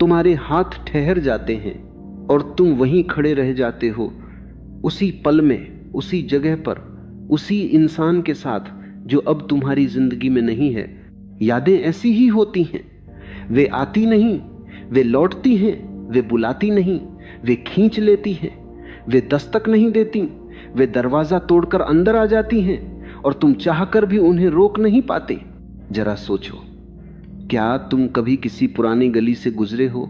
तुम्हारे हाथ ठहर जाते हैं और तुम वहीं खड़े रह जाते हो, उसी पल में, उसी जगह पर, उसी इंसान के साथ जो अब तुम्हारी जिंदगी में नहीं है। यादें ऐसी ही होती हैं, वे आती नहीं, वे लौटती हैं, वे बुलाती नहीं, वे खींच लेती हैं, वे दस्तक नहीं देती, वे दरवाजा तोड़कर अंदर आ जाती हैं और तुम चाहकर भी उन्हें रोक नहीं पाते। जरा सोचो, क्या तुम कभी किसी पुरानी गली से गुजरे हो?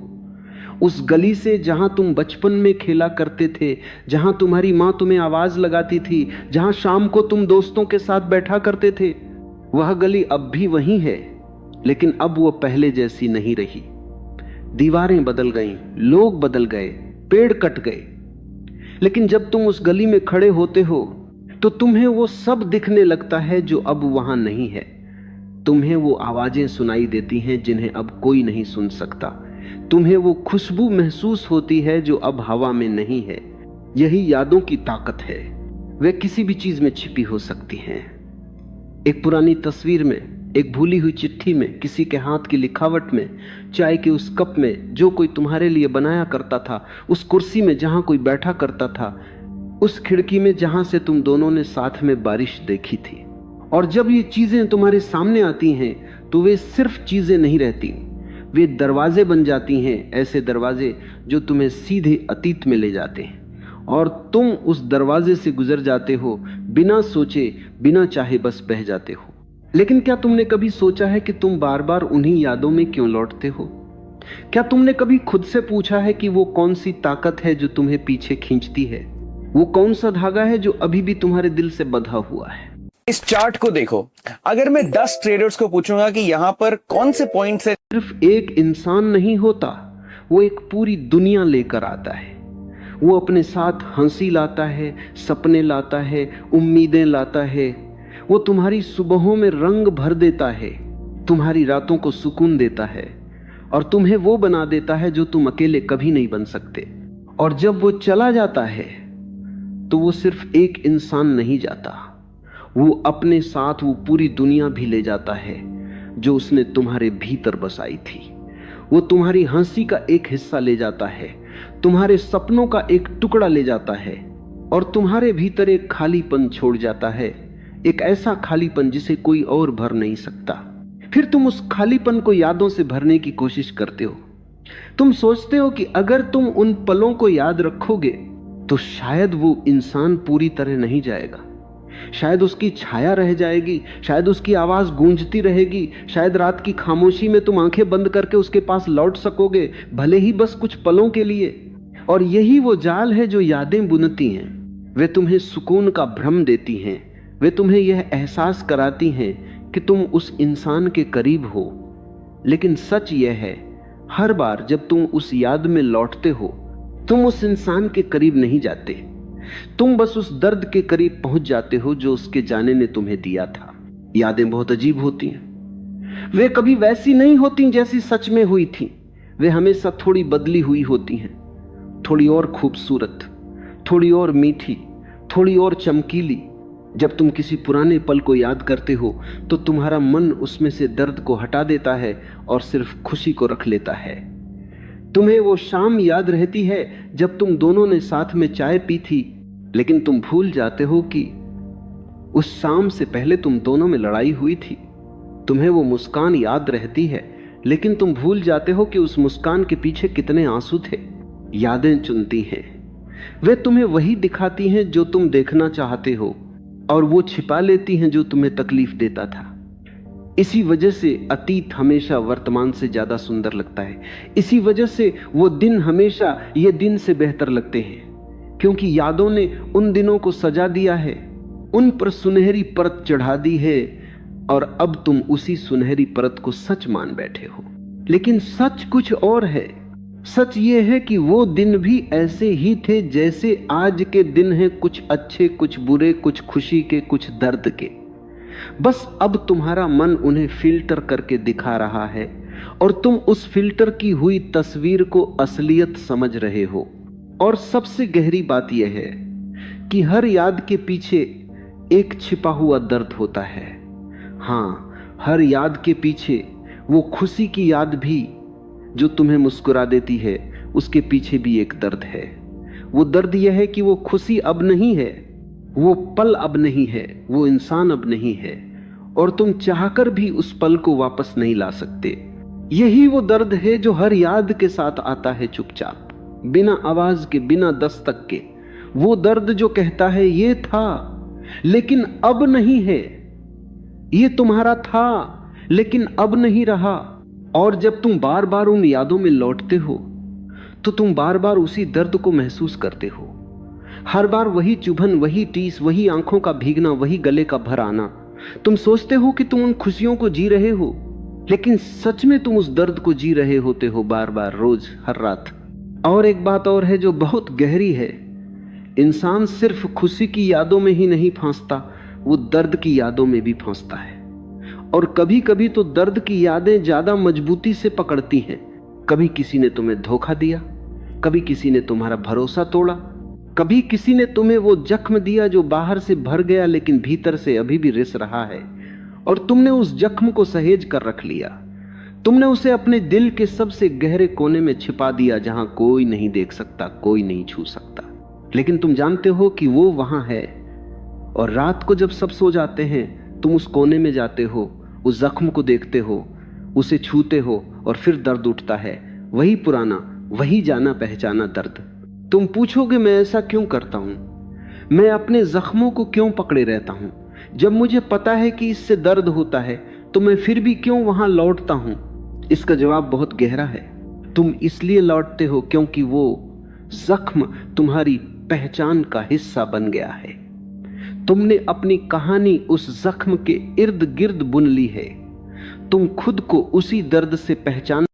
उस गली से जहां तुम बचपन में खेला करते थे, जहां तुम्हारी मां तुम्हें आवाज लगाती थी, जहां शाम को तुम दोस्तों के साथ बैठा करते थे। वह गली अब भी वही है, लेकिन अब वो पहले जैसी नहीं रही। दीवारें बदल गईं, लोग बदल गए, पेड़ कट गए, लेकिन जब तुम उस गली में खड़े होते हो तो तुम्हें वो सब दिखने लगता है जो अब वहां नहीं है। तुम्हें वो आवाजें सुनाई देती हैं जिन्हें अब कोई नहीं सुन सकता। तुम्हें वो खुशबू महसूस होती है जो अब हवा में नहीं है। यही यादों की ताकत है, वे किसी भी चीज में छिपी हो सकती हैं। एक पुरानी तस्वीर में, एक भूली हुई चिट्ठी में, किसी के हाथ की लिखावट में, चाय के उस कप में जो कोई तुम्हारे लिए बनाया करता था, उस कुर्सी में जहां कोई बैठा करता था, उस खिड़की में जहां से तुम दोनों ने साथ में बारिश देखी थी। और जब ये चीजें तुम्हारे सामने आती हैं तो वे सिर्फ चीजें नहीं रहती, वे दरवाजे बन जाती हैं, ऐसे दरवाजे जो तुम्हें सीधे अतीत में ले जाते हैं और तुम उस दरवाजे से गुजर जाते हो, बिना सोचे, बिना चाहे बस बह जाते हो। लेकिन क्या तुमने कभी सोचा है कि तुम बार बार उन्हीं यादों में क्यों लौटते हो? क्या तुमने कभी खुद से पूछा है कि वो कौन सी ताकत है जो तुम्हें पीछे खींचती है? वो कौन सा धागा है जो अभी भी तुम्हारे दिल से बंधा हुआ है? इस चार्ट को देखो, अगर मैं 10 ट्रेडर्स को पूछूंगा कि यहां पर कौन से पॉइंट्स है, सिर्फ एक इंसान नहीं होता, वो एक पूरी दुनिया लेकर आता है। वो अपने साथ हंसी लाता है, सपने लाता है, उम्मीदें लाता है। वो तुम्हारी सुबहों में रंग भर देता है, तुम्हारी रातों को सुकून देता है और तुम्हें वो बना देता है जो तुम अकेले कभी नहीं बन सकते। और जब वो चला जाता है तो वो सिर्फ एक इंसान नहीं जाता, वो अपने साथ वो पूरी दुनिया भी ले जाता है जो उसने तुम्हारे भीतर बसाई थी। वो तुम्हारी हंसी का एक हिस्सा ले जाता है, तुम्हारे सपनों का एक टुकड़ा ले जाता है और तुम्हारे भीतर एक खालीपन छोड़ जाता है, एक ऐसा खालीपन जिसे कोई और भर नहीं सकता। फिर तुम उस खालीपन को यादों से भरने की कोशिश करते हो। तुम सोचते हो कि अगर तुम उन पलों को याद रखोगे तो शायद वो इंसान पूरी तरह नहीं जाएगा, शायद उसकी छाया रह जाएगी, शायद उसकी आवाज गूंजती रहेगी, शायद रात की खामोशी में तुम आंखें बंद करके उसके पास लौट सकोगे, भले ही बस कुछ पलों के लिए। और यही वो जाल है जो यादें बुनती हैं। वे तुम्हें सुकून का भ्रम देती हैं, वे तुम्हें यह एहसास कराती हैं कि तुम उस इंसान के करीब हो। लेकिन सच यह है, हर बार जब तुम उस याद में लौटते हो तुम उस इंसान के करीब नहीं जाते, तुम बस उस दर्द के करीब पहुंच जाते हो जो उसके जाने ने तुम्हें दिया था। यादें बहुत अजीब होती हैं, वे कभी वैसी नहीं होती जैसी सच में हुई थी। वे हमेशा थोड़ी बदली हुई होती हैं, थोड़ी और खूबसूरत, थोड़ी और मीठी, थोड़ी और चमकीली। जब तुम किसी पुराने पल को याद करते हो तो तुम्हारा मन उसमें से दर्द को हटा देता है और सिर्फ खुशी को रख लेता है। तुम्हें वो शाम याद रहती है जब तुम दोनों ने साथ में चाय पी थी, लेकिन तुम भूल जाते हो कि उस शाम से पहले तुम दोनों में लड़ाई हुई थी। तुम्हें वो मुस्कान याद रहती है, लेकिन तुम भूल जाते हो कि उस मुस्कान के पीछे कितने आंसू थे। यादें चुनती हैं, वे तुम्हें वही दिखाती हैं जो तुम देखना चाहते हो और वो छिपा लेती हैं जो तुम्हें तकलीफ देता था। इसी वजह से अतीत हमेशा वर्तमान से ज्यादा सुंदर लगता है। इसी वजह से वो दिन हमेशा ये दिन से बेहतर लगते हैं, क्योंकि यादों ने उन दिनों को सजा दिया है, उन पर सुनहरी परत चढ़ा दी है और अब तुम उसी सुनहरी परत को सच मान बैठे हो। लेकिन सच कुछ और है। सच ये है कि वो दिन भी ऐसे ही थे जैसे आज के दिन हैं, कुछ अच्छे, कुछ बुरे, कुछ खुशी के, कुछ दर्द के। बस अब तुम्हारा मन उन्हें फिल्टर करके दिखा रहा है और तुम उस फिल्टर की हुई तस्वीर को असलियत समझ रहे हो। और सबसे गहरी बात यह है कि हर याद के पीछे एक छिपा हुआ दर्द होता है। हाँ, हर याद के पीछे वो खुशी की याद भी जो तुम्हें मुस्कुरा देती है उसके पीछे भी एक दर्द है। वो दर्द यह है कि वो खुशी अब नहीं है, वो पल अब नहीं है, वो इंसान अब नहीं है, और तुम चाहकर भी उस पल को वापस नहीं ला सकते। यही वो दर्द है जो हर याद के साथ आता है चुपचाप, बिना आवाज के, बिना दस्तक के। वो दर्द जो कहता है ये था लेकिन अब नहीं है, ये तुम्हारा था लेकिन अब नहीं रहा। और जब तुम बार बार उन यादों में लौटते हो तो तुम बार बार उसी दर्द को महसूस करते हो। हर बार वही चुभन, वही टीस, वही आंखों का भीगना, वही गले का भर आना। तुम सोचते हो कि तुम उन खुशियों को जी रहे हो, लेकिन सच में तुम उस दर्द को जी रहे होते हो, बार बार, रोज, हर रात। और एक बात और है जो बहुत गहरी है, इंसान सिर्फ खुशी की यादों में ही नहीं फंसता, वो दर्द की यादों में भी फंसता है। और कभी कभी तो दर्द की यादें ज्यादा मजबूती से पकड़ती हैं। कभी किसी ने तुम्हें धोखा दिया, कभी किसी ने तुम्हारा भरोसा तोड़ा, कभी किसी ने तुम्हें वो जख्म दिया जो बाहर से भर गया लेकिन भीतर से अभी भी रिस रहा है, और तुमने उस जख्म को सहेज कर रख लिया। तुमने उसे अपने दिल के सबसे गहरे कोने में छिपा दिया, जहां कोई नहीं देख सकता, कोई नहीं छू सकता। लेकिन तुम जानते हो कि वो वहां है, और रात को जब सब सो जाते हैं तुम उस कोने में जाते हो, उस जख्म को देखते हो, उसे छूते हो, और फिर दर्द उठता है, वही पुराना, वही जाना पहचाना दर्द। तुम पूछोगे मैं ऐसा क्यों करता हूं, मैं अपने जख्मों को क्यों पकड़े रहता हूं? जब मुझे पता है कि इससे दर्द होता है तो मैं फिर भी क्यों वहां लौटता हूं? इसका जवाब बहुत गहरा है। तुम इसलिए लौटते हो क्योंकि वो जख्म तुम्हारी पहचान का हिस्सा बन गया है। तुमने अपनी कहानी उस जख्म के इर्द गिर्द बुन ली है। तुम खुद को उसी दर्द से पहचान